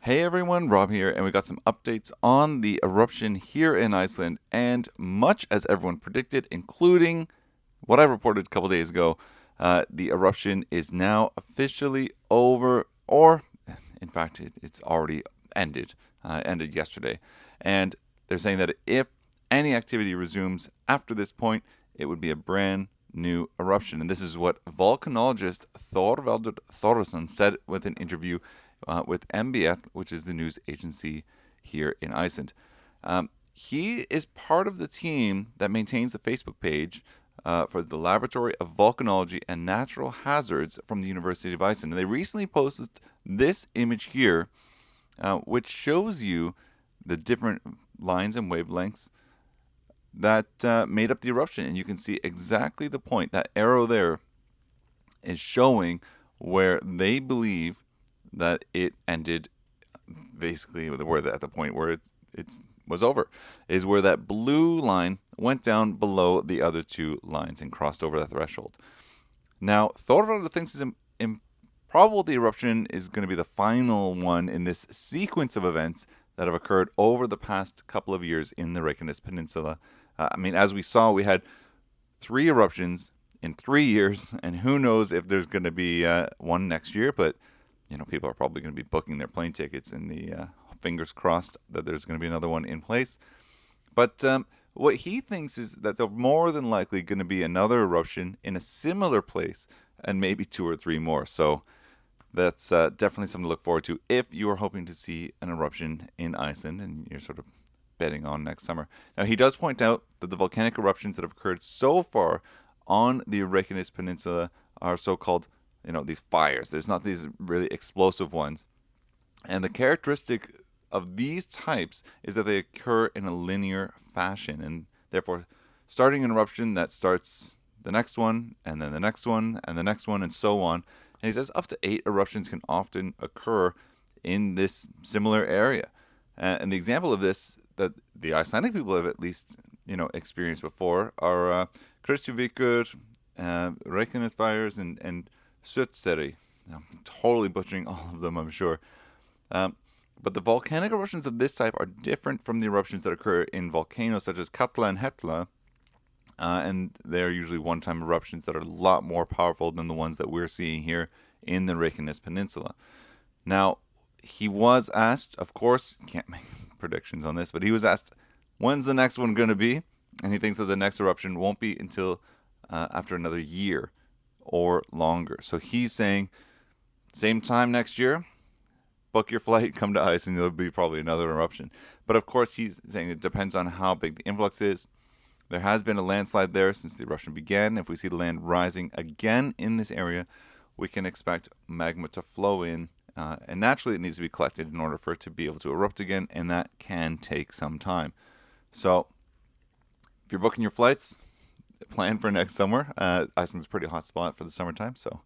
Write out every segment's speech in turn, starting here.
Hey everyone, Rob here, and we got some updates on the eruption here in Iceland. And much as everyone predicted, including what I reported a couple days ago, the eruption is now officially over, or in fact, it's already ended. Ended yesterday. And they're saying that if any activity resumes after this point, it would be a brand new eruption. And this is what volcanologist Thorvaldur Thorsson said with an interview with MBF, which is the news agency here in Iceland. He is part of the team that maintains the Facebook page for the Laboratory of Volcanology and Natural Hazards from the University of Iceland. And they recently posted this image here, which shows you the different lines and wavelengths that made up the eruption. And you can see exactly the point. That arrow there is showing where they believe that it ended, basically where at the point where it was over, is where that blue line went down below the other two lines and crossed over that threshold. Now, Thorvald thinks it's improbable the eruption is going to be the final one in this sequence of events that have occurred over the past couple of years in the Reykjanes Peninsula. As we saw, we had 3 eruptions in 3 years, and who knows if there's going to be one next year, but people are probably going to be booking their plane tickets, and the fingers crossed that there's going to be another one in place. But what he thinks is that there's more than likely going to be another eruption in a similar place, and maybe 2 or 3 more. So that's definitely something to look forward to if you are hoping to see an eruption in Iceland and you're sort of betting on next summer. Now, he does point out that the volcanic eruptions that have occurred so far on the Reykjanes Peninsula are so-called these fires. There's not these really explosive ones. And the characteristic of these types is that they occur in a linear fashion. And therefore, starting an eruption that starts the next one, and then the next one, and the next one, and so on. And he says up to 8 eruptions can often occur in this similar area. And the example of this that the Icelandic people have at least, experienced before are Kristuvikur, Reykjanes fires, and Sutseri. I'm totally butchering all of them, I'm sure. But the volcanic eruptions of this type are different from the eruptions that occur in volcanoes such as Katla and Hetla. And they're usually one-time eruptions that are a lot more powerful than the ones that we're seeing here in the Reykjanes Peninsula. Now, he was asked, of course, can't make predictions on this, but he was asked, when's the next one going to be? And he thinks that the next eruption won't be until after another year or longer. So he's saying, same time next year, book your flight, come to Iceland, there'll be probably another eruption. But of course, he's saying it depends on how big the influx is. There has been a landslide there since the eruption began. If we see the land rising again in this area, we can expect magma to flow in. And naturally, it needs to be collected in order for it to be able to erupt again, and that can take some time. So, if you're booking your flights, plan for next summer. Iceland's a pretty hot spot for the summertime, so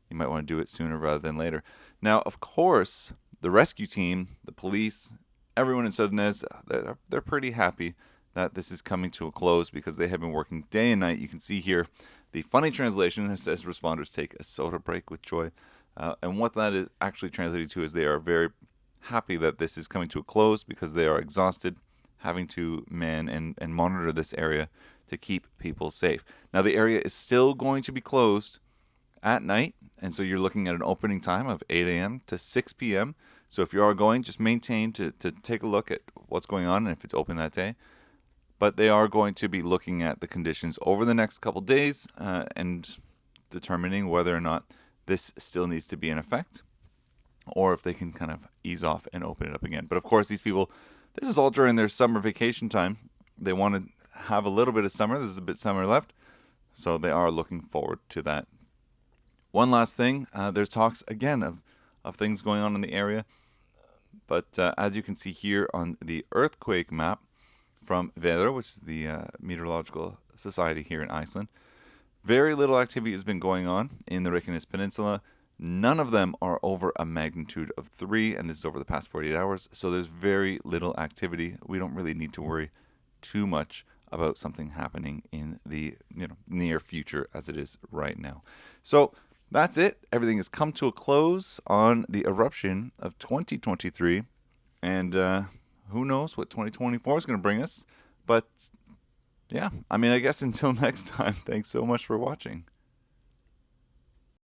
you might want to do it sooner rather than later. Now, of course, the rescue team, the police, everyone in Sudanese, they're pretty happy that this is coming to a close because they have been working day and night. You can see here the funny translation that says responders take a soda break with joy. And what that is actually translated to is they are very happy that this is coming to a close because they are exhausted having to man and monitor this area to keep people safe. Now, the area is still going to be closed at night, and so you're looking at an opening time of 8 a.m. to 6 p.m. So if you are going, just maintain to take a look at what's going on and if it's open that day. But they are going to be looking at the conditions over the next couple days and determining whether or not this still needs to be in effect or if they can kind of ease off and open it up again. But of course, these people, this is all during their summer vacation time. They want to have a little bit of summer. There's a bit of summer left. So they are looking forward to that. One last thing, there's talks again of things going on in the area. But as you can see here on the earthquake map from Veður, which is the meteorological society here in Iceland, very little activity has been going on in the Reykjanes Peninsula. None of them are over a magnitude of 3, and this is over the past 48 hours. So there's very little activity. We don't really need to worry too much about something happening in the near future as it is right now. So that's it. Everything has come to a close on the eruption of 2023. And who knows what 2024 is going to bring us. But yeah, I mean, I guess until next time, thanks so much for watching.